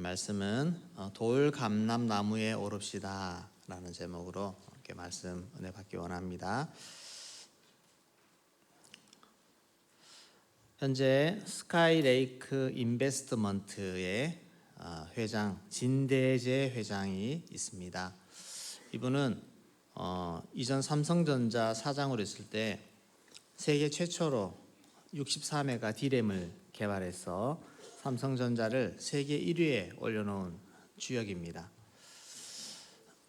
오늘 말씀은 돌감람나무에 오릅시다 라는 제목으로 이렇게 말씀 은혜 받기 원합니다. 현재 스카이레이크 인베스트먼트의 회장 진대재 회장이 있습니다. 이분은 이전 삼성전자 사장으로 있을 때 세계 최초로 64메가 D램을 개발해서 삼성전자를 세계 1위에 올려놓은 주역입니다.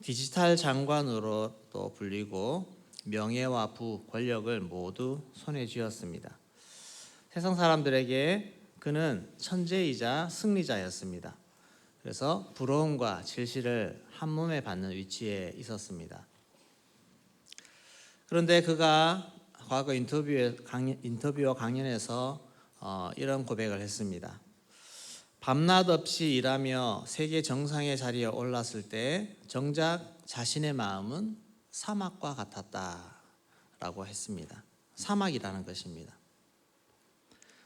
디지털 장관으로도 불리고 명예와 부, 권력을 모두 손에 쥐었습니다. 세상 사람들에게 그는 천재이자 승리자였습니다. 그래서 부러움과 질시를 한몸에 받는 위치에 있었습니다. 그런데 그가 과거 인터뷰와 강연에서 이런 고백을 했습니다. 밤낮 없이 일하며 세계 정상의 자리에 올랐을 때 정작 자신의 마음은 사막과 같았다라고 했습니다. 사막이라는 것입니다.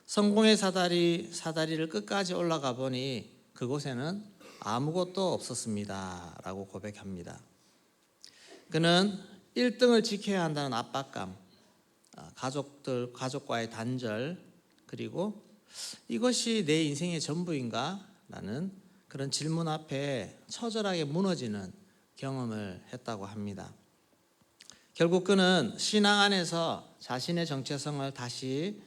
성공의 사다리를 끝까지 올라가 보니 그곳에는 아무것도 없었습니다 라고 고백합니다. 그는 1등을 지켜야 한다는 압박감, 가족과의 단절, 그리고 이것이 내 인생의 전부인가? 라는 그런 질문 앞에 처절하게 무너지는 경험을 했다고 합니다. 결국 그는 신앙 안에서 자신의 정체성을 다시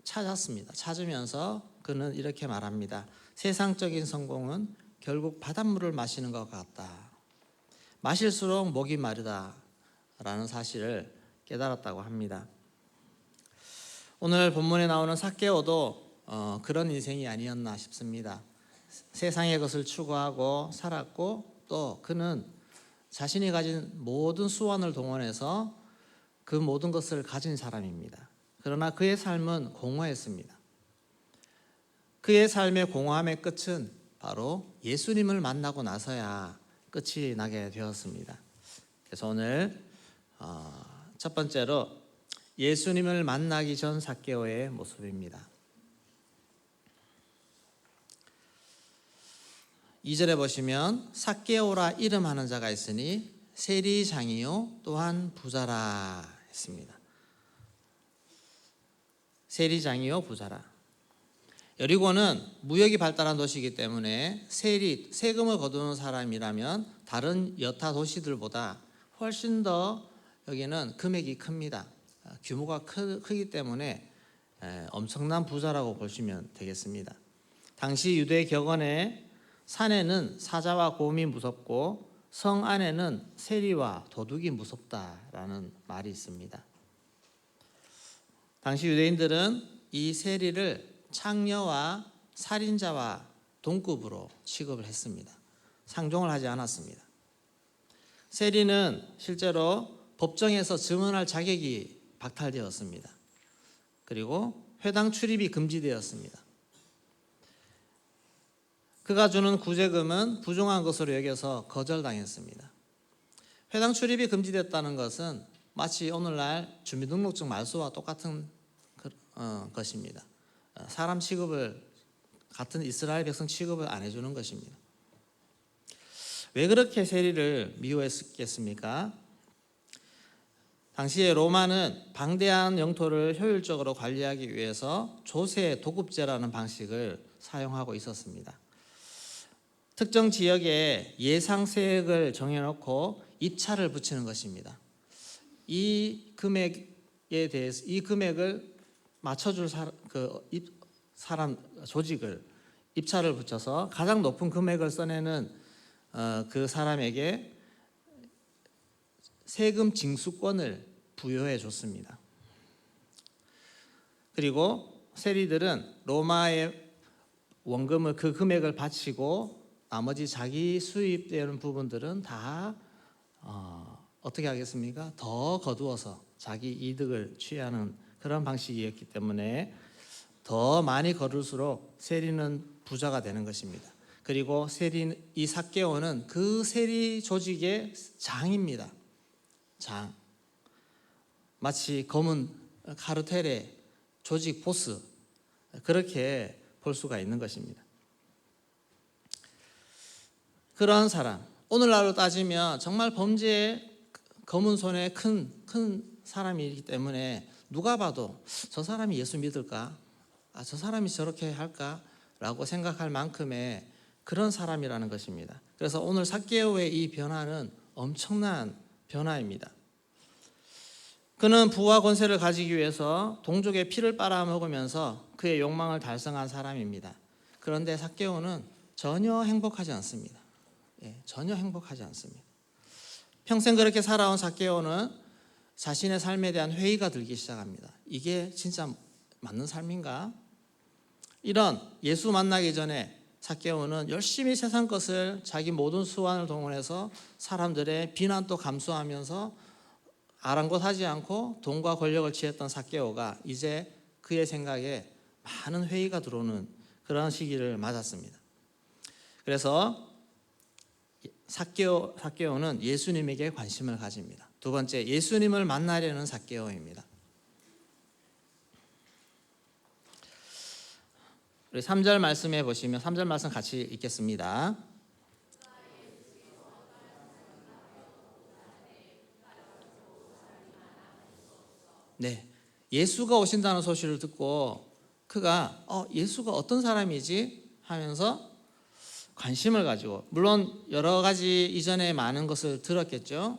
찾았습니다. 찾으면서 그는 이렇게 말합니다. 세상적인 성공은 결국 바닷물을 마시는 것 같다. 마실수록 목이 마르다 라는 사실을 깨달았다고 합니다. 오늘 본문에 나오는 삭개오도 그런 인생이 아니었나 싶습니다. 세상의 것을 추구하고 살았고 또 그는 자신이 가진 모든 수완을 동원해서 그 모든 것을 가진 사람입니다. 그러나 그의 삶은 공허했습니다. 그의 삶의 공허함의 끝은 바로 예수님을 만나고 나서야 끝이 나게 되었습니다. 그래서 오늘 첫 번째로 예수님을 만나기 전 삭개오의 모습입니다. 2절에 보시면 삭개오라 이름하는 자가 있으니 세리장이요 또한 부자라 했습니다. 세리장이요 부자라. 여리고는 무역이 발달한 도시이기 때문에 세금을 거두는 사람이라면 다른 여타 도시들보다 훨씬 더 여기는 금액이 큽니다. 규모가 크기 때문에 엄청난 부자라고 보시면 되겠습니다. 당시 유대 격언에 산에는 사자와 곰이 무섭고 성 안에는 세리와 도둑이 무섭다라는 말이 있습니다. 당시 유대인들은 이 세리를 창녀와 살인자와 동급으로 취급을 했습니다. 상종을 하지 않았습니다. 세리는 실제로 법정에서 증언할 자격이 박탈되었습니다. 그리고 회당 출입이 금지되었습니다. 그가 주는 구제금은 부정한 것으로 여겨서 거절당했습니다. 회당 출입이 금지됐다는 것은 마치 오늘날 주민등록증 말소와 똑같은 것입니다. 사람 취급을 같은 이스라엘 백성 취급을 안 해주는 것입니다. 왜 그렇게 세리를 미워했겠습니까? 당시에 로마는 방대한 영토를 효율적으로 관리하기 위해서 조세 도급제라는 방식을 사용하고 있었습니다. 특정 지역에 예상 세액을 정해놓고 입차를 붙이는 것입니다. 이 금액을 맞춰줄 사람 조직을 입차를 붙여서 가장 높은 금액을 써내는 그 사람에게 세금 징수권을 부여해 줬습니다. 그리고 세리들은 로마의 원금을 그 금액을 바치고 나머지 자기 수입되는 부분들은 다 어떻게 하겠습니까? 더 거두어서 자기 이득을 취하는 그런 방식이었기 때문에 더 많이 거둘수록 세리는 부자가 되는 것입니다. 그리고 이 삭개오는 그 세리 조직의 장입니다. 장. 마치 검은 카르텔의 조직 보스, 그렇게 볼 수가 있는 것입니다. 그런 사람, 오늘날로 따지면 정말 범죄의 검은 손에 큰 사람이기 때문에 누가 봐도 저 사람이 예수 믿을까? 저 사람이 저렇게 할까? 라고 생각할 만큼의 그런 사람이라는 것입니다. 그래서 오늘 삭개오의 이 변화는 엄청난 변화입니다. 그는 부와 권세를 가지기 위해서 동족의 피를 빨아먹으면서 그의 욕망을 달성한 사람입니다. 그런데 삭개오는 전혀 행복하지 않습니다. 전혀 행복하지 않습니다. 평생 그렇게 살아온 삭개오는 자신의 삶에 대한 회의가 들기 시작합니다. 이게 진짜 맞는 삶인가? 이런 예수 만나기 전에 삭개오는 열심히 세상 것을 자기 모든 수완을 동원해서 사람들의 비난도 감수하면서 아랑곳하지 않고 돈과 권력을 취했던 삭개오가 이제 그의 생각에 많은 회의가 들어오는 그런 시기를 맞았습니다. 그래서 삭개오는 예수님에게 관심을 가집니다. 두 번째, 예수님을 만나려는 삭개오입니다. 우리 3절 말씀에 보시면 3절 말씀 같이 읽겠습니다. 네, 예수가 오신다는 소식을 듣고 그가 예수가 어떤 사람이지 하면서 관심을 가지고, 물론 여러 가지 이전에 많은 것을 들었겠죠.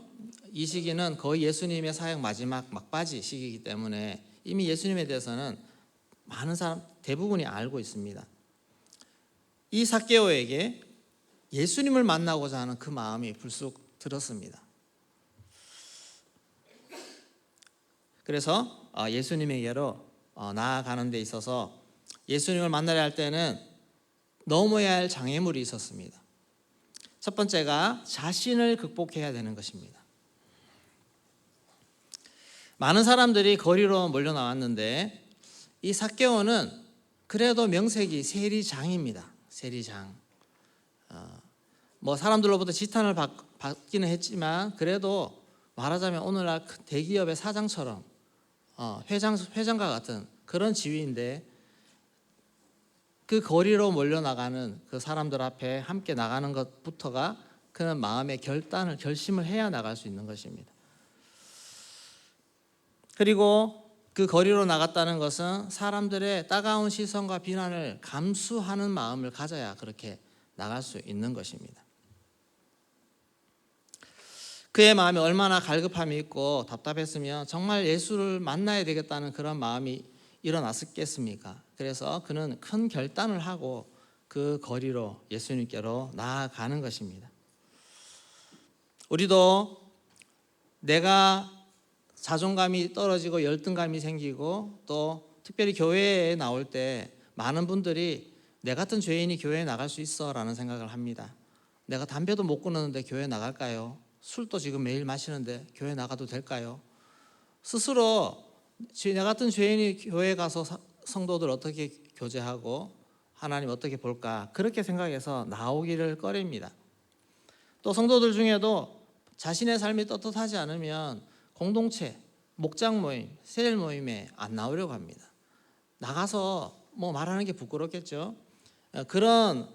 이 시기는 거의 예수님의 사역 마지막 막바지 시기이기 때문에 이미 예수님에 대해서는 많은 사람 대부분이 알고 있습니다. 이 삭개오에게 예수님을 만나고자 하는 그 마음이 불쑥 들었습니다. 그래서 예수님에게로 나아가는 데 있어서 예수님을 만나려 할 때는 넘어야 할 장애물이 있었습니다. 첫 번째가 자신을 극복해야 되는 것입니다. 많은 사람들이 거리로 몰려 나왔는데 이 삭개오는 그래도 명색이 세리장입니다. 세리장. 사람들로부터 지탄을 받기는 했지만 그래도 말하자면 오늘날 대기업의 사장처럼 회장과 같은 그런 지위인데 그 거리로 몰려 나가는 그 사람들 앞에 함께 나가는 것부터가 그는 마음의 결심을 해야 나갈 수 있는 것입니다. 그리고 그 거리로 나갔다는 것은 사람들의 따가운 시선과 비난을 감수하는 마음을 가져야 그렇게 나갈 수 있는 것입니다. 그의 마음이 얼마나 갈급함이 있고 답답했으면 정말 예수를 만나야 되겠다는 그런 마음이 일어났겠습니까? 그래서 그는 큰 결단을 하고 그 거리로 예수님께로 나아가는 것입니다. 우리도 내가 자존감이 떨어지고 열등감이 생기고 또 특별히 교회에 나올 때 많은 분들이 내 같은 죄인이 교회에 나갈 수 있어 라는 생각을 합니다. 내가 담배도 못 끊었는데 교회 나갈까요? 술도 지금 매일 마시는데 교회 나가도 될까요? 스스로 내 같은 죄인이 교회에 가서 성도들 어떻게 교제하고 하나님 어떻게 볼까 그렇게 생각해서 나오기를 꺼립니다. 또 성도들 중에도 자신의 삶이 떳떳하지 않으면 공동체, 목장 모임, 셀 모임에 안 나오려고 합니다. 나가서 말하는 게 부끄럽겠죠. 그런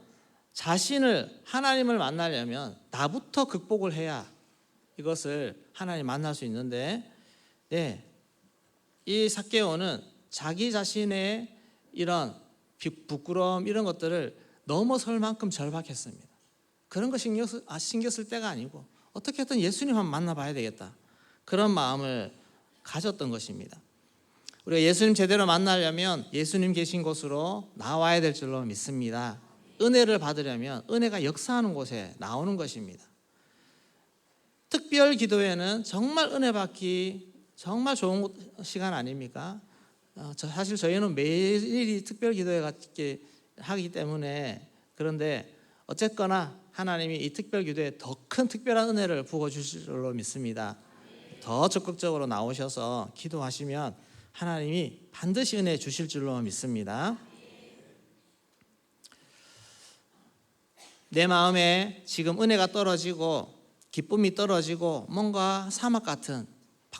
자신을 하나님을 만나려면 나부터 극복을 해야 이것을 하나님 만날 수 있는데 이 삭개오는 자기 자신의 이런 부끄러움 이런 것들을 넘어설 만큼 절박했습니다. 그런 거 신경 쓸 때가 아니고 어떻게든 예수님만 만나봐야 되겠다. 그런 마음을 가졌던 것입니다. 우리가 예수님 제대로 만나려면 예수님 계신 곳으로 나와야 될 줄로 믿습니다. 은혜를 받으려면 은혜가 역사하는 곳에 나오는 것입니다. 특별 기도회는 정말 은혜 받기 정말 좋은 시간 아닙니까? 사실 저희는 매일이 특별 기도회 하기 때문에 그런데 어쨌거나 하나님이 이 특별 기도에 더 큰 특별한 은혜를 부어주실 줄로 믿습니다. 더 적극적으로 나오셔서 기도하시면 하나님이 반드시 은혜 주실 줄로 믿습니다. 내 마음에 지금 은혜가 떨어지고 기쁨이 떨어지고 뭔가 사막 같은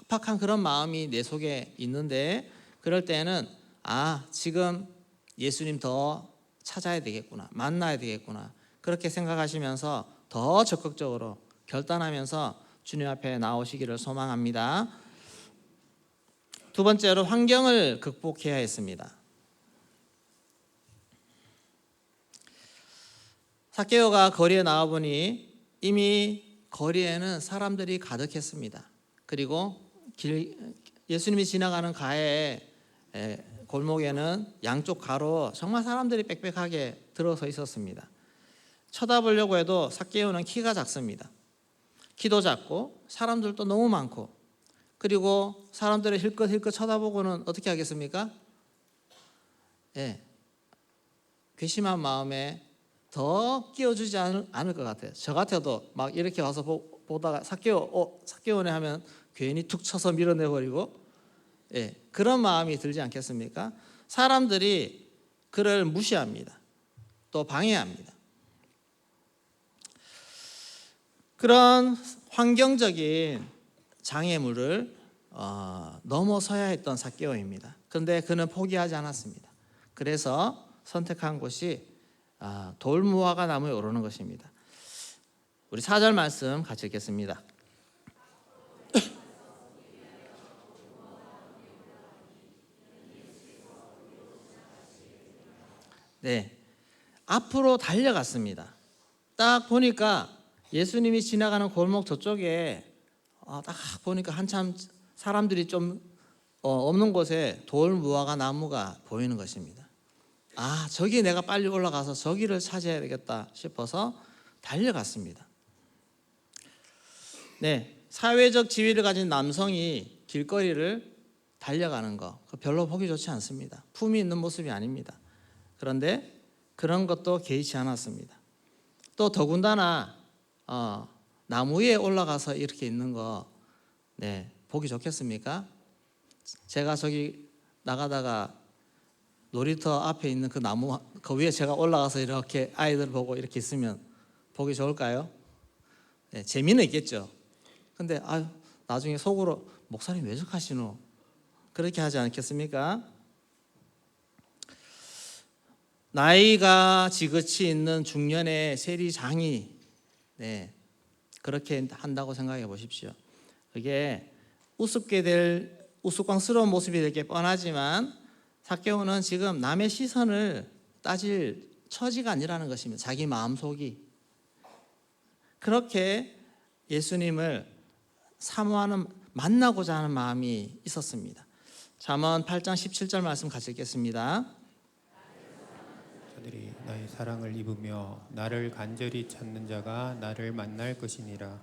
팍팍한 그런 마음이 내 속에 있는데 그럴 때는 지금 예수님 더 찾아야 되겠구나, 만나야 되겠구나 그렇게 생각하시면서 더 적극적으로 결단하면서 주님 앞에 나오시기를 소망합니다. 두 번째로 환경을 극복해야 했습니다. 삭개오가 거리에 나와보니 이미 거리에는 사람들이 가득했습니다. 그리고 예수님이 지나가는 가에 골목에는 양쪽 가로 정말 사람들이 빽빽하게 들어서 있었습니다. 쳐다보려고 해도 삭개오는 키가 작습니다. 키도 작고 사람들도 너무 많고, 그리고 사람들을 힐끗힐끗 쳐다보고는 어떻게 하겠습니까? 괘씸한 마음에 더 끼워주지 않을 것 같아요. 저 같아도 막 이렇게 와서 보다가 삭개오네 하면 괜히 툭 쳐서 밀어내버리고, 그런 마음이 들지 않겠습니까? 사람들이 그를 무시합니다. 또 방해합니다. 그런 환경적인 장애물을 넘어서야 했던 삭개오입니다. 그런데 그는 포기하지 않았습니다. 그래서 선택한 곳이 돌무화과 나무에 오르는 것입니다. 우리 4절 말씀 같이 읽겠습니다. 네, 앞으로 달려갔습니다. 딱 보니까 예수님이 지나가는 골목 저쪽에 딱 보니까 한참 사람들이 좀 없는 곳에 돌무화과 나무가 보이는 것입니다. 저기 내가 빨리 올라가서 저기를 찾아야 되겠다 싶어서 달려갔습니다. 네, 사회적 지위를 가진 남성이 길거리를 달려가는 거 별로 보기 좋지 않습니다. 품이 있는 모습이 아닙니다. 그런데 그런 것도 개의치 않았습니다. 또 더군다나 나무 위에 올라가서 이렇게 있는 거 보기 좋겠습니까? 제가 저기 나가다가 놀이터 앞에 있는 그 나무 그 위에 제가 올라가서 이렇게 아이들 보고 이렇게 있으면 보기 좋을까요? 재미는 있겠죠. 근데 나중에 속으로 목사님 왜 저렇게 하시노? 그렇게 하지 않겠습니까? 나이가 지긋이 있는 중년의 세리장이 그렇게 한다고 생각해 보십시오. 그게 우스꽝스러운 모습이 되게 뻔하지만 삭개오는 지금 남의 시선을 따질 처지가 아니라는 것입니다. 자기 마음속이 그렇게 예수님을 사모하는, 만나고자 하는 마음이 있었습니다. 잠언 8장 17절 말씀 같이 읽겠습니다. 저들이 나의 사랑을 입으며 나를 간절히 찾는 자가 나를 만날 것이니라.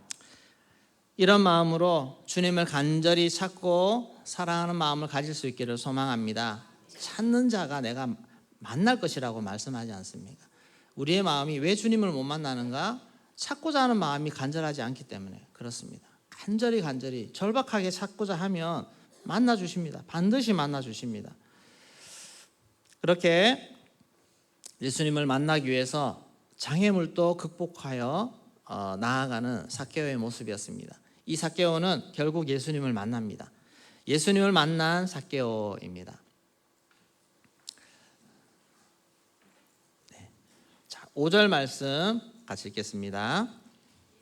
이런 마음으로 주님을 간절히 찾고 사랑하는 마음을 가질 수 있기를 소망합니다. 찾는 자가 내가 만날 것이라고 말씀하지 않습니까? 우리의 마음이 왜 주님을 못 만나는가? 찾고자 하는 마음이 간절하지 않기 때문에 그렇습니다. 간절히 절박하게 찾고자 하면 만나 주십니다. 반드시 만나 주십니다. 그렇게 예수님을 만나기 위해서 장애물도 극복하여 나아가는 삭개오의 모습이었습니다. 이 삭개오는 결국 예수님을 만납니다. 예수님을 만난 삭개오입니다. 5절 말씀 같이 읽겠습니다.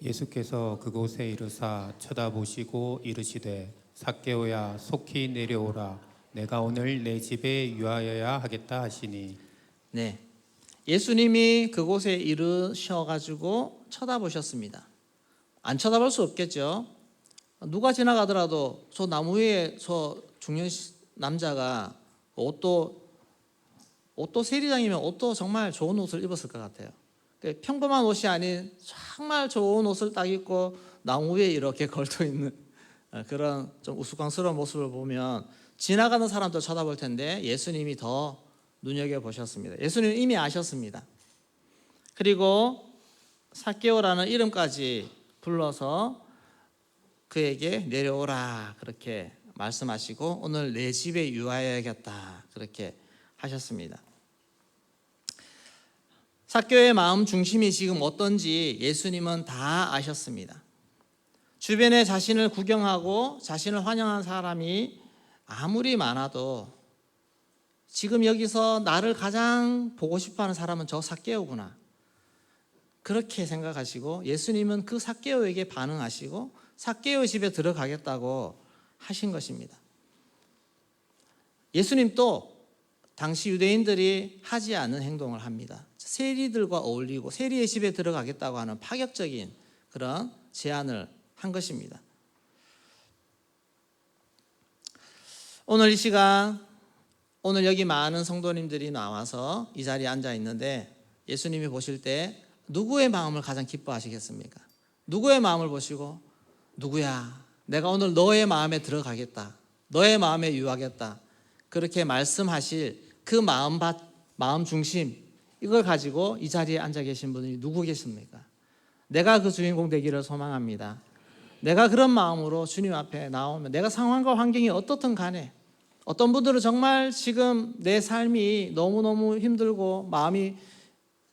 예수께서 그곳에 이르사 쳐다보시고 이르시되 삭개오야 속히 내려오라 내가 오늘 내 집에 유하여야 하겠다 하시니. 네, 예수님이 그곳에 이르셔가지고 쳐다보셨습니다. 안 쳐다볼 수 없겠죠. 누가 지나가더라도 저 나무 위에 저 중년 남자가 옷도 세리장이면 옷도 정말 좋은 옷을 입었을 것 같아요. 평범한 옷이 아닌 정말 좋은 옷을 딱 입고 나무 위에 이렇게 걸터 있는 그런 좀 우스꽝스러운 모습을 보면 지나가는 사람도 쳐다볼 텐데 예수님이 더 눈여겨보셨습니다. 예수님은 이미 아셨습니다. 그리고 삭개오라는 이름까지 불러서 그에게 내려오라 그렇게 말씀하시고 오늘 내 집에 유하여야겠다 그렇게 하셨습니다. 삭개오의 마음 중심이 지금 어떤지 예수님은 다 아셨습니다. 주변에 자신을 구경하고 자신을 환영한 사람이 아무리 많아도 지금 여기서 나를 가장 보고 싶어하는 사람은 저 삭개오구나. 그렇게 생각하시고 예수님은 그 삭개오에게 반응하시고 삭개오 집에 들어가겠다고 하신 것입니다. 예수님도 당시 유대인들이 하지 않은 행동을 합니다. 세리들과 어울리고 세리의 집에 들어가겠다고 하는 파격적인 그런 제안을 한 것입니다. 오늘 이 시간, 오늘 여기 많은 성도님들이 나와서 이 자리에 앉아 있는데 예수님이 보실 때 누구의 마음을 가장 기뻐하시겠습니까? 누구의 마음을 보시고 누구야? 내가 오늘 너의 마음에 들어가겠다. 너의 마음에 유하겠다. 그렇게 말씀하실 그 마음 중심, 이걸 가지고 이 자리에 앉아 계신 분이 누구 계십니까? 내가 그 주인공 되기를 소망합니다. 내가 그런 마음으로 주님 앞에 나오면 내가 상황과 환경이 어떻든 간에, 어떤 분들은 정말 지금 내 삶이 너무너무 힘들고 마음이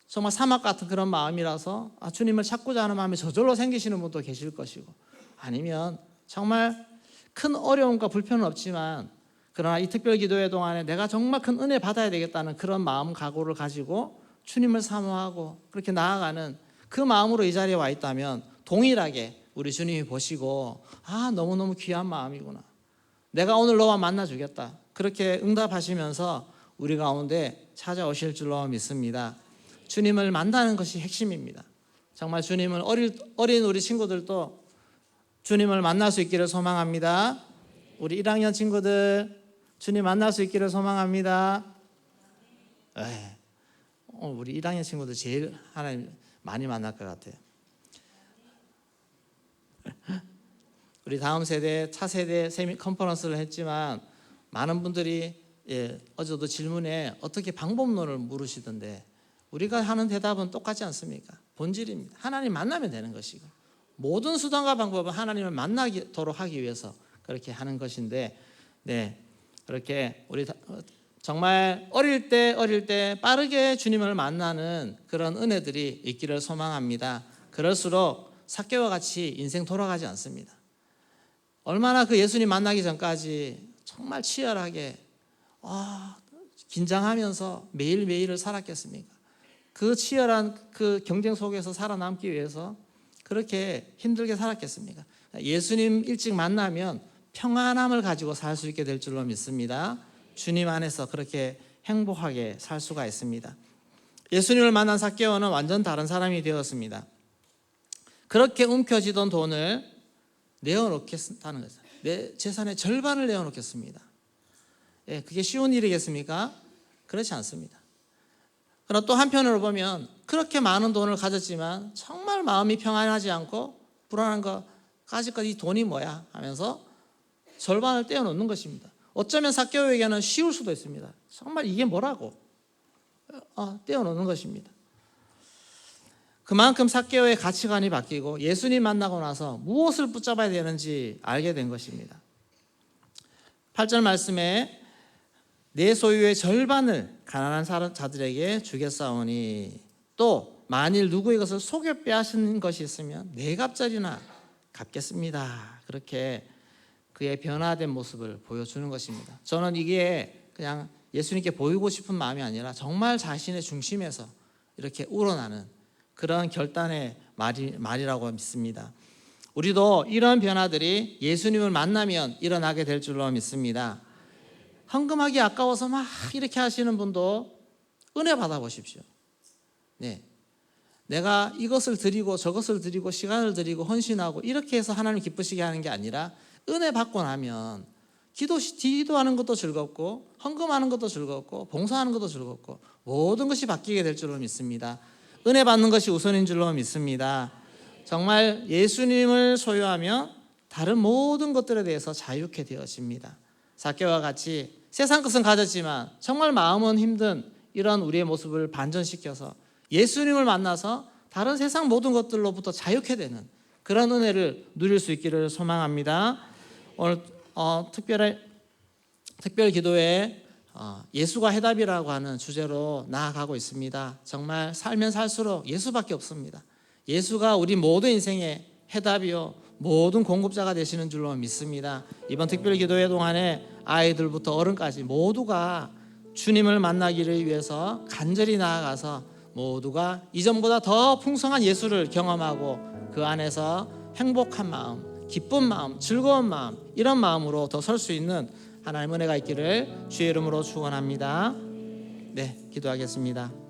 정말 사막 같은 그런 마음이라서 주님을 찾고자 하는 마음이 저절로 생기시는 분도 계실 것이고, 아니면 정말 큰 어려움과 불편은 없지만 그러나 이 특별 기도회 동안에 내가 정말 큰 은혜 받아야 되겠다는 그런 마음 각오를 가지고 주님을 사모하고 그렇게 나아가는 그 마음으로 이 자리에 와 있다면 동일하게 우리 주님이 보시고 너무너무 귀한 마음이구나, 내가 오늘 너와 만나주겠다, 그렇게 응답하시면서 우리 가운데 찾아오실 줄로 믿습니다. 주님을 만나는 것이 핵심입니다. 정말 주님을 어린 우리 친구들도 주님을 만날 수 있기를 소망합니다. 우리 1학년 친구들 주님 만날 수 있기를 소망합니다. 우리 1학년 친구들 제일 하나님 많이 만날 것 같아요. 우리 다음 세대, 차세대 컨퍼런스를 했지만 많은 분들이 어제도 질문에 어떻게 방법론을 물으시던데 우리가 하는 대답은 똑같지 않습니까? 본질입니다. 하나님 만나면 되는 것이고 모든 수단과 방법은 하나님을 만나도록 하기 위해서 그렇게 하는 것인데, 그렇게 우리 정말 어릴 때 빠르게 주님을 만나는 그런 은혜들이 있기를 소망합니다. 그럴수록 삭개와 같이 인생 돌아가지 않습니다. 얼마나 그 예수님 만나기 전까지 정말 치열하게 긴장하면서 매일매일을 살았겠습니까? 그 치열한 그 경쟁 속에서 살아남기 위해서 그렇게 힘들게 살았겠습니까? 예수님 일찍 만나면 평안함을 가지고 살 수 있게 될 줄로 믿습니다. 주님 안에서 그렇게 행복하게 살 수가 있습니다. 예수님을 만난 삭개오는 완전 다른 사람이 되었습니다. 그렇게 움켜쥐던 돈을 내어놓겠다는 거죠. 내 재산의 절반을 내어놓겠습니다. 그게 쉬운 일이겠습니까? 그렇지 않습니다. 그러나 또 한편으로 보면 그렇게 많은 돈을 가졌지만 정말 마음이 평안하지 않고 불안한 것까지까지 이 돈이 뭐야 하면서 절반을 떼어놓는 것입니다. 어쩌면 삭개오에게는 쉬울 수도 있습니다. 정말 이게 뭐라고 떼어놓는 것입니다. 그만큼 삭개오의 가치관이 바뀌고 예수님 만나고 나서 무엇을 붙잡아야 되는지 알게 된 것입니다. 8절 말씀에 내 소유의 절반을 가난한 자들에게 주겠사오니 또 만일 누구의 것을 속여 빼앗은 것이 있으면 네 갑절이나 갚겠습니다. 그렇게 그의 변화된 모습을 보여주는 것입니다. 저는 이게 그냥 예수님께 보이고 싶은 마음이 아니라 정말 자신의 중심에서 이렇게 우러나는 그런 결단의 말이라고 믿습니다. 우리도 이런 변화들이 예수님을 만나면 일어나게 될 줄로 믿습니다. 헌금하기 아까워서 막 이렇게 하시는 분도 은혜 받아보십시오. 내가 이것을 드리고 저것을 드리고 시간을 드리고 헌신하고 이렇게 해서 하나님 기쁘시게 하는 게 아니라 은혜 받고 나면 기도하는 것도 즐겁고 헌금하는 것도 즐겁고 봉사하는 것도 즐겁고 모든 것이 바뀌게 될 줄로 믿습니다. 은혜 받는 것이 우선인 줄로 믿습니다. 정말 예수님을 소유하며 다른 모든 것들에 대해서 자유케 되어집니다. 삭개오와 같이 세상 것은 가졌지만 정말 마음은 힘든 이런 우리의 모습을 반전시켜서 예수님을 만나서 다른 세상 모든 것들로부터 자유케 되는 그런 은혜를 누릴 수 있기를 소망합니다. 오늘 특별 기도회 예수가 해답이라고 하는 주제로 나아가고 있습니다. 정말 살면 살수록 예수밖에 없습니다. 예수가 우리 모든 인생의 해답이요 모든 공급자가 되시는 줄로 믿습니다. 이번 특별 기도회 동안에 아이들부터 어른까지 모두가 주님을 만나기를 위해서 간절히 나아가서 모두가 이전보다 더 풍성한 예수를 경험하고 그 안에서 행복한 마음, 기쁜 마음, 즐거운 마음, 이런 마음으로 더 설 수 있는 하나님의 은혜가 있기를 주의 이름으로 축원합니다. 네, 기도하겠습니다.